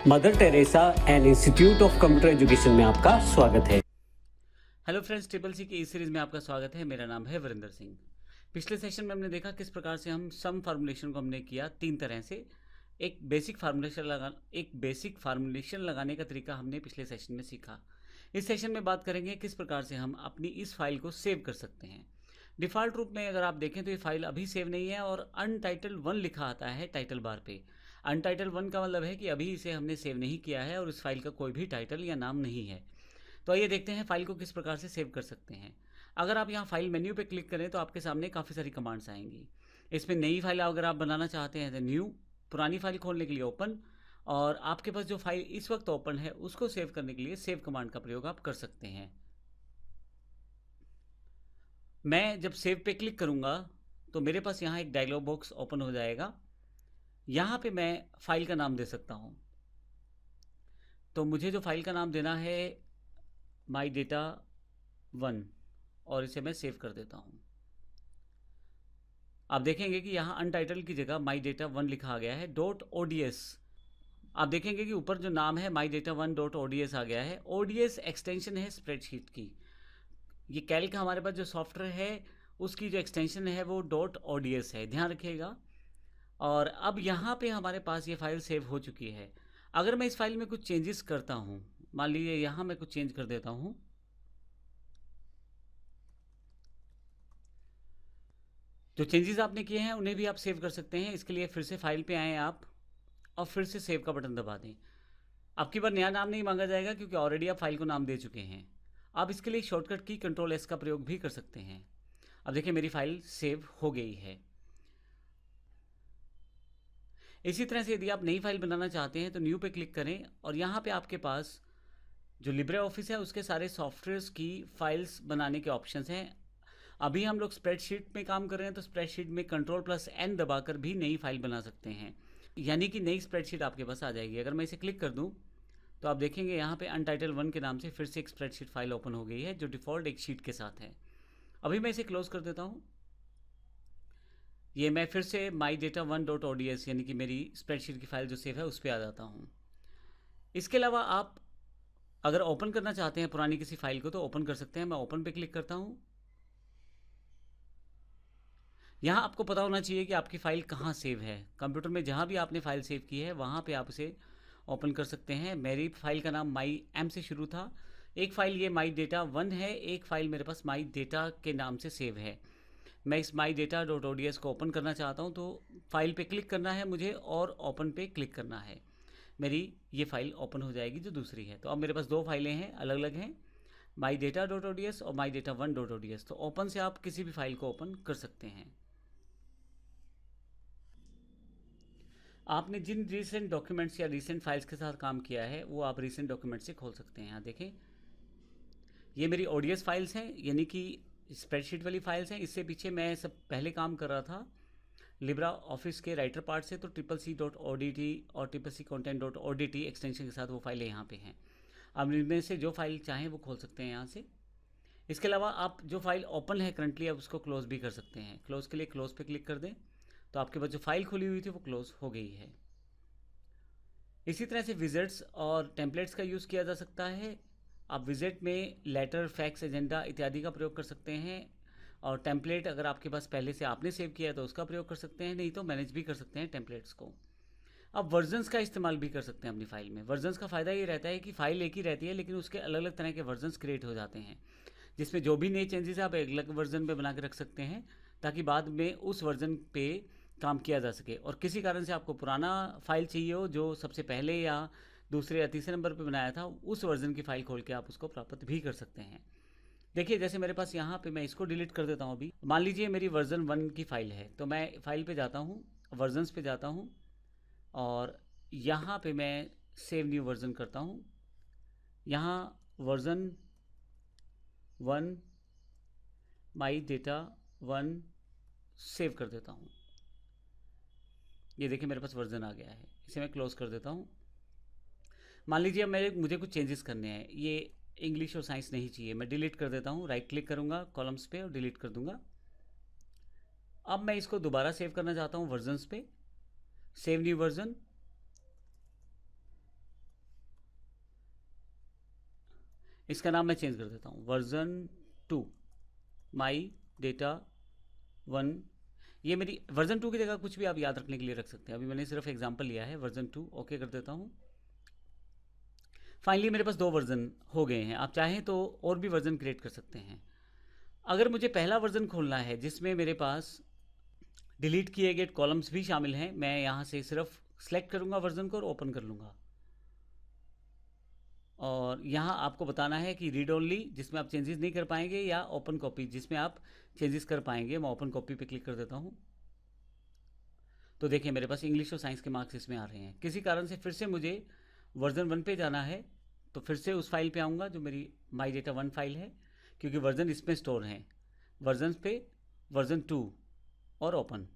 Mother Teresa and institute of computer education में आपका स्वागत है। हेलो फ्रेंड्स, ट्रिपल सी की इस सीरीज़ में आपका स्वागत है। मेरा नाम है वरिंदर सिंह। पिछले सेशन में हमने देखा किस प्रकार से हम सम फार्मूलेशन को हमने किया तीन तरह से। एक बेसिक फार्मूलेशन लगाने का तरीका हमने पिछले सेशन में सीखा। इस सेशन में बात करेंगे किस प्रकार से हम अपनी इस फाइल को सेव कर सकते हैं। डिफ़ॉल्ट रूप में अगर आप देखें तो ये फाइल अभी सेव नहीं है और अनटाइटल्ड 1 लिखा आता है टाइटल बार पे। अनटाइटल्ड 1 का मतलब है कि अभी इसे हमने सेव नहीं किया है और इस फाइल का कोई भी टाइटल या नाम नहीं है। तो आइए देखते हैं फाइल को किस प्रकार से सेव कर सकते हैं। अगर आप यहाँ फाइल मेन्यू पे क्लिक करें तो आपके सामने काफ़ी सारी कमांड्स आएंगी। इसमें नई फाइल अगर आप बनाना चाहते हैं तो न्यू, पुरानी फाइल खोलने के लिए ओपन, और आपके पास जो फाइल इस वक्त ओपन है उसको सेव करने के लिए सेव कमांड का प्रयोग आप कर सकते हैं। मैं जब सेव पे क्लिक करूँगा तो मेरे पास यहाँ एक डायलॉग बॉक्स ओपन हो जाएगा। यहाँ पे मैं फाइल का नाम दे सकता हूँ। तो मुझे जो फाइल का नाम देना है माई डेटा 1, और इसे मैं सेव कर देता हूँ। आप देखेंगे कि यहाँ अनटाइटल की जगह माई डेटा 1 लिखा आ गया है .ods। आप देखेंगे कि ऊपर जो नाम है माई डेटा 1 .ods आ गया है। ods एक्सटेंशन है स्प्रेडशीट की। ये कैल्क हमारे पास जो सॉफ्टवेयर है उसकी जो एक्सटेंशन है वो .ods है, ध्यान रखिएगा। और अब यहाँ पे हमारे पास ये फाइल सेव हो चुकी है। अगर मैं इस फाइल में कुछ चेंजेस करता हूँ, मान लीजिए यहाँ मैं कुछ चेंज कर देता हूँ, जो चेंजेस आपने किए हैं उन्हें भी आप सेव कर सकते हैं। इसके लिए फिर से फाइल पे आएँ आप और फिर से सेव का बटन दबा दें। अब की बार नया नाम नहीं मांगा जाएगा क्योंकि ऑलरेडी आप फाइल को नाम दे चुके हैं। आप इसके लिए शॉर्टकट की Ctrl+S का प्रयोग भी कर सकते हैं। अब देखिए मेरी फाइल सेव हो गई है। इसी तरह से यदि आप नई फाइल बनाना चाहते हैं तो न्यू पे क्लिक करें और यहाँ पे आपके पास जो लिब्रे ऑफिस है उसके सारे सॉफ्टवेयर्स की फाइल्स बनाने के ऑप्शंस हैं। अभी हम लोग स्प्रेडशीट में काम कर रहे हैं तो स्प्रेडशीट में Ctrl+N दबाकर भी नई फाइल बना सकते हैं, यानी कि नई स्प्रेडशीट आपके पास आ जाएगी। अगर मैं इसे क्लिक कर दूं तो आप देखेंगे यहाँ पे अनटाइटल 1 के नाम से फिर से एक स्प्रेडशीट फाइल ओपन हो गई है जो डिफ़ॉल्ट एक शीट के साथ है। अभी मैं इसे क्लोज कर देता हूँ। ये मैं फिर से माई डेटा 1 .ods यानी कि मेरी स्प्रेडशीट की फाइल जो सेव है उस पर आ जाता हूँ। इसके अलावा आप अगर ओपन करना चाहते हैं पुरानी किसी फाइल को तो ओपन कर सकते हैं। मैं ओपन पे क्लिक करता हूँ। यहाँ आपको पता होना चाहिए कि आपकी फ़ाइल कहाँ सेव है। कंप्यूटर में जहाँ भी आपने फ़ाइल सेव की है वहाँ पे आप इसे ओपन कर सकते हैं। मेरी फ़ाइल का नाम माई एम से शुरू था। एक फ़ाइल ये माई डेटा 1 है, एक फ़ाइल मेरे पास माई डेटा के नाम से सेव है। मैं इस माई डेटा .ods को ओपन करना चाहता हूँ तो फाइल पे क्लिक करना है मुझे और ओपन पे क्लिक करना है। मेरी ये फ़ाइल ओपन हो जाएगी जो दूसरी है। तो अब मेरे पास दो फाइलें हैं, अलग अलग हैं, माई डेटा .ods और माई डेटा 1 .ods। तो ओपन से आप किसी भी फाइल को ओपन कर सकते हैं। आपने जिन रीसेंट डॉक्यूमेंट्स या रीसेंट फाइल्स के साथ काम किया है वो आप रीसेंट डॉक्यूमेंट से खोल सकते हैं। यहाँ देखें, ये मेरी ओडीएस फाइल्स हैं, यानी कि स्प्रेडशीट वाली फाइल्स हैं। इससे पीछे मैं सब पहले काम कर रहा था लिब्रा ऑफिस के राइटर पार्ट से, तो CCC.odt और CCC-content.odt एक्सटेंशन के साथ वो फाइलें यहाँ पे हैं। अब इनमें से जो फाइल चाहें वो खोल सकते हैं यहाँ से। इसके अलावा आप जो फाइल ओपन है करंटली आप उसको क्लोज भी कर सकते हैं। क्लोज के लिए क्लोज पे क्लिक कर दें तो आपके पास जो फाइल खुली हुई थी वो क्लोज हो गई है। इसी तरह से विजेट्स और टेम्पलेट्स का यूज़ किया जा सकता है। आप विजेट में लेटर, फैक्स, एजेंडा इत्यादि का प्रयोग कर सकते हैं, और टेम्पलेट अगर आपके पास पहले से आपने सेव किया है तो उसका प्रयोग कर सकते हैं, नहीं तो मैनेज भी कर सकते हैं टेम्पलेट्स को। अब वर्जन्स का इस्तेमाल भी कर सकते हैं अपनी फ़ाइल में। वर्जन्स का फ़ायदा ये रहता है कि फ़ाइल एक ही रहती है लेकिन उसके अलग अलग तरह के वर्जन्स क्रिएट हो जाते हैं, जिसमें जो भी नए चेंजेस है आप एक अलग वर्जन में बना के रख सकते हैं ताकि बाद में उस वर्जन पे काम किया जा सके। और किसी कारण से आपको पुराना फाइल चाहिए हो जो सबसे पहले या दूसरे या तीसरे नंबर पे बनाया था, उस वर्जन की फ़ाइल खोल के आप उसको प्राप्त भी कर सकते हैं। देखिए जैसे मेरे पास यहाँ पे, मैं इसको डिलीट कर देता हूँ अभी। मान लीजिए मेरी वर्जन 1 की फ़ाइल है तो मैं फाइल पे जाता हूँ, वर्जन्स पे जाता हूँ और यहाँ पे मैं सेव न्यू वर्जन करता हूँ। यहाँ वर्जन 1 माई डेटा 1 सेव कर देता हूँ। ये देखिए मेरे पास वर्जन आ गया है। इसे मैं क्लोज कर देता हूँ। मान लीजिए अब मुझे कुछ चेंजेस करने हैं, ये इंग्लिश और साइंस नहीं चाहिए, मैं डिलीट कर देता हूँ। राइट क्लिक करूँगा कॉलम्स पे और डिलीट कर दूँगा। अब मैं इसको दोबारा सेव करना चाहता हूँ वर्जन्स पे, सेव न्यू वर्जन। इसका नाम मैं चेंज कर देता हूँ, वर्जन 2 माई डेटा 1। ये मेरी वर्जन 2 की जगह कुछ भी आप याद रखने के लिए रख सकते हैं। अभी मैंने सिर्फ एग्जांपल लिया है वर्जन 2, ओके कर देता हूँ। फाइनली मेरे पास 2 वर्जन हो गए हैं। आप चाहें तो और भी वर्जन क्रिएट कर सकते हैं। अगर मुझे पहला वर्जन खोलना है जिसमें मेरे पास डिलीट किए गए कॉलम्स भी शामिल हैं, मैं यहाँ से सिर्फ सेलेक्ट करूँगा वर्जन को और ओपन कर लूँगा। और यहाँ आपको बताना है कि रीड ओनली जिसमें आप चेंजेस नहीं कर पाएंगे, या ओपन कॉपी जिसमें आप चेंजेस कर पाएंगे। मैं ओपन कॉपी पे क्लिक कर देता हूँ। तो देखिए मेरे पास इंग्लिश और साइंस के मार्क्स इसमें आ रहे हैं। किसी कारण से फिर से मुझे वर्जन 1 पे जाना है, तो फिर से उस फाइल पे आऊँगा जो मेरी माई डेटा 1 फाइल है, क्योंकि वर्जन इसमें स्टोर हैं। वर्जन पे वर्जन 2 और ओपन,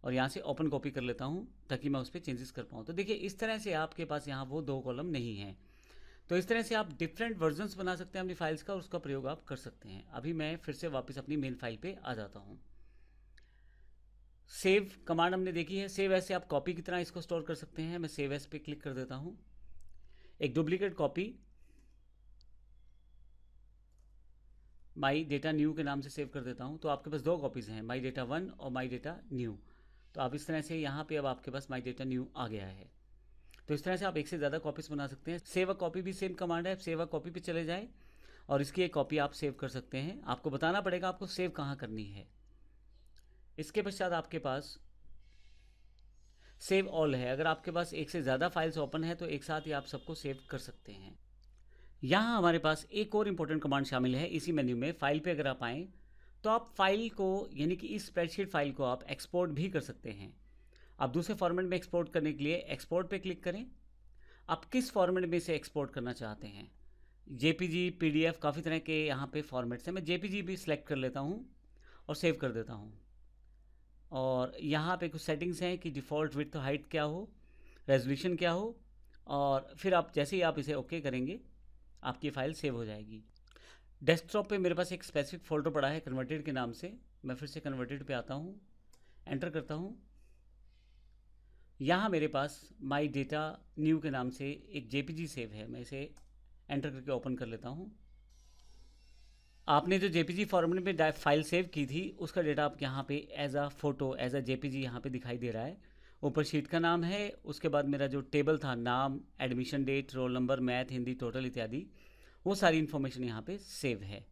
और यहाँ से ओपन कॉपी कर लेता हूँ ताकि मैं उस पर चेंजेस कर पाऊँ। तो देखिए इस तरह से आपके पास यहाँ वो 2 कॉलम नहीं हैं। तो इस तरह से आप डिफरेंट वर्जन्स बना सकते हैं अपनी फाइल्स का, और उसका प्रयोग आप कर सकते हैं। अभी मैं फिर से वापस अपनी मेन फाइल पे आ जाता हूँ। सेव कमांड हमने देखी है। सेव एज से आप कॉपी की तरह इसको स्टोर कर सकते हैं। मैं सेव एज पे क्लिक कर देता हूँ। एक duplicate copy my data new के नाम से सेव कर देता हूँ। तो आपके पास 2 कॉपीज़ हैं, माई डेटा 1 और माई डेटा न्यू। तो आप इस तरह से यहाँ पे अब आपके पास माई डेटा न्यू आ गया है। तो इस तरह से आप एक से ज़्यादा कॉपीज़ बना सकते हैं। सेव अ कॉपी भी सेम कमांड है। सेव अ कॉपी पे चले जाएँ और इसकी एक कॉपी आप सेव कर सकते हैं। आपको बताना पड़ेगा आपको सेव कहाँ करनी है। इसके पश्चात आपके पास सेव ऑल है। अगर आपके पास एक से ज़्यादा फाइल्स ओपन है तो एक साथ ही आप सबको सेव कर सकते हैं। यहाँ हमारे पास एक और इम्पोर्टेंट कमांड शामिल है इसी मेन्यू में। फाइल पे अगर आप आएँ तो आप फाइल को, यानी कि इस स्प्रेडशीट फाइल को आप एक्सपोर्ट भी कर सकते हैं। आप दूसरे फॉर्मेट में एक्सपोर्ट करने के लिए एक्सपोर्ट पे क्लिक करें। आप किस फॉर्मेट में इसे एक्सपोर्ट करना चाहते हैं, जेपीजी, पीडीएफ, काफ़ी तरह के यहाँ पे फॉर्मेट्स हैं। मैं जेपीजी भी सिलेक्ट कर लेता हूँ और सेव कर देता हूँ। और यहाँ पे कुछ सेटिंग्स हैं कि डिफ़ॉल्ट विड्थ हाइट क्या हो, रेजोल्यूशन क्या हो, और फिर आप जैसे ही आप इसे ओके करेंगे आपकी फ़ाइल सेव हो जाएगी। डेस्कटॉप पे मेरे पास एक स्पेसिफिक फ़ोल्डर पड़ा है कन्वर्टेड के नाम से। मैं फिर से कन्वर्टेड पे आता हूँ, एंटर करता हूँ। यहाँ मेरे पास माई डेटा न्यू के नाम से एक जेपीजी सेव है। मैं इसे एंटर करके ओपन कर लेता हूँ। आपने जो जेपीजी फॉर्मेट में फाइल सेव की थी उसका डेटा आप यहाँ पे as a photo, as a JPG यहाँ पे दिखाई दे रहा है। ऊपर शीट का नाम है, उसके बाद मेरा जो टेबल था, नाम, admission date, roll number, math, Hindi, total इत्यादि, वो सारी इन्फॉर्मेशन यहाँ पे सेव है।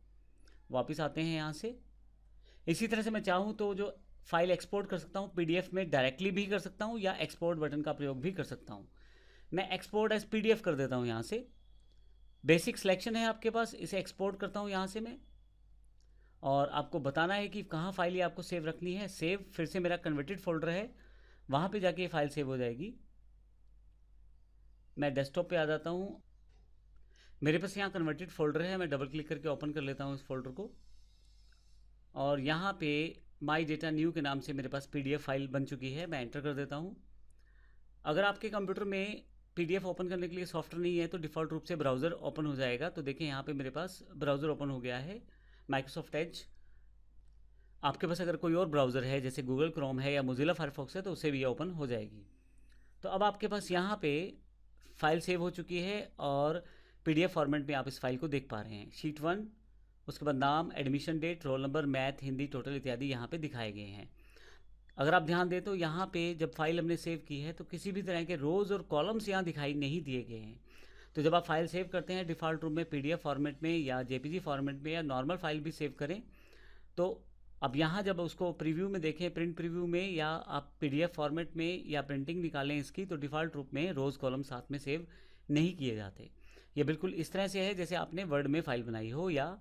वापस आते हैं यहाँ से। इसी तरह से मैं चाहूँ तो जो फाइल एक्सपोर्ट कर सकता हूँ पीडीएफ में डायरेक्टली भी कर सकता हूँ, या एक्सपोर्ट बटन का प्रयोग भी कर सकता हूँ। मैं एक्सपोर्ट एज पीडीएफ कर देता हूँ। यहाँ से बेसिक सिलेक्शन है आपके पास, इसे एक्सपोर्ट करता हूँ यहाँ से मैं। और आपको बताना है कि कहाँ फाइल ये आपको सेव रखनी है। सेव फिर से मेरा कन्वर्टेड फोल्डर है, वहाँ पे जाके ये फाइल सेव हो जाएगी। मैं डेस्कटॉप पे आ जाता हूँ। मेरे पास यहाँ कन्वर्टेड फोल्डर है, मैं डबल क्लिक करके ओपन कर लेता हूँ इस फोल्डर को। और यहाँ पे माई डेटा न्यू के नाम से मेरे पास पीडीएफ फाइल बन चुकी है। मैं एंटर कर देता हूँ। अगर आपके कंप्यूटर में पीडीएफ ओपन करने के लिए सॉफ्टवेयर नहीं है तो डिफ़ॉल्ट रूप से ब्राउज़र ओपन हो जाएगा। तो देखिए यहाँ पे मेरे पास ब्राउज़र ओपन हो गया है, माइक्रोसॉफ्ट एज। आपके पास अगर कोई और ब्राउज़र है जैसे गूगल क्रोम है या मोजिला फायरफॉक्स है तो उससे भी ये ओपन हो जाएगी। तो अब आपके पास यहाँ पे फाइल सेव हो चुकी है और पीडीएफ फॉर्मेट में आप इस फाइल को देख पा रहे हैं। शीट 1, उसके बाद नाम, admission date, roll number, math, Hindi, total इत्यादि यहाँ पे दिखाए गए हैं। अगर आप ध्यान दें तो यहाँ पे जब फाइल हमने सेव की है तो किसी भी तरह के रोज़ और कॉलम्स यहाँ दिखाई नहीं दिए गए हैं। तो जब आप फाइल सेव करते हैं डिफ़ॉल्ट रूप में पीडीएफ फॉर्मेट में या जेपीजी फॉर्मेट में या नॉर्मल फाइल भी सेव करें, तो अब यहाँ जब उसको प्रीव्यू में देखें, प्रिंट प्रीव्यू में, या आप पीडीएफ फॉर्मेट में या प्रिंटिंग निकालें इसकी, तो डिफ़ॉल्ट रूप में रोज़ कॉलम साथ में सेव नहीं किए जाते। ये बिल्कुल इस तरह से है जैसे आपने वर्ड में फ़ाइल बनाई हो या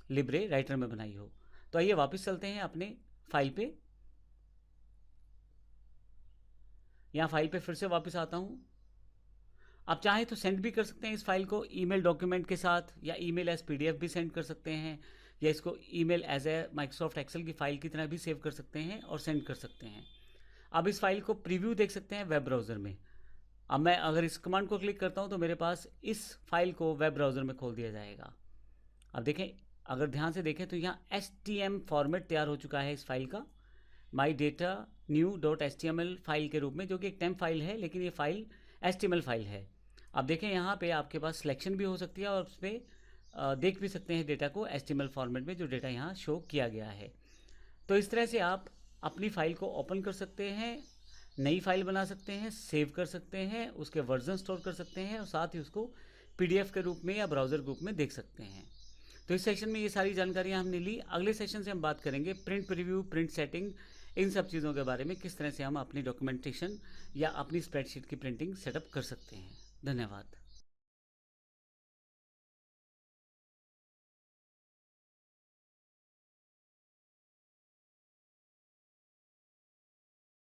लिब्रे राइटर में बनाई हो। तो आइए वापस चलते हैं अपने फाइल पे। यहाँ फाइल पे फिर से वापस आता हूँ। आप चाहें तो सेंड भी कर सकते हैं इस फाइल को ईमेल डॉक्यूमेंट के साथ, या ईमेल एज पीडीएफ भी सेंड कर सकते हैं, या इसको email as a Microsoft Excel की फ़ाइल की तरह भी सेव कर सकते हैं और सेंड कर सकते हैं। अब इस फाइल को प्रीव्यू देख सकते हैं वेब ब्राउज़र में। अब मैं अगर इस कमांड को क्लिक करता हूँ तो मेरे पास इस फाइल को वेब ब्राउज़र में खोल दिया जाएगा। अब देखें, अगर ध्यान से देखें तो यहाँ HTML फॉर्मेट तैयार हो चुका है इस फाइल का, my data new .html file के रूप में, जो कि एक टेम्प फाइल है लेकिन ये फाइल HTML फाइल है। आप देखें यहाँ पे आपके पास सिलेक्शन भी हो सकती है और उस पर देख भी सकते हैं डेटा को HTML फॉर्मेट में, जो डेटा यहाँ शो किया गया है। तो इस तरह से आप अपनी फ़ाइल को ओपन कर सकते हैं, नई फाइल बना सकते हैं, सेव कर सकते हैं, उसके वर्जन स्टोर कर सकते हैं और साथ ही उसको PDF के रूप में या ब्राउज़र ग्रुप में देख सकते हैं। तो इस सेशन में ये सारी जानकारियाँ हमने ली। अगले सेशन से हम बात करेंगे प्रिंट प्रीव्यू, प्रिंट सेटिंग, इन सब चीज़ों के बारे में, किस तरह से हम अपनी डॉक्यूमेंटेशन या अपनी स्प्रेडशीट की प्रिंटिंग सेटअप कर सकते हैं। धन्यवाद।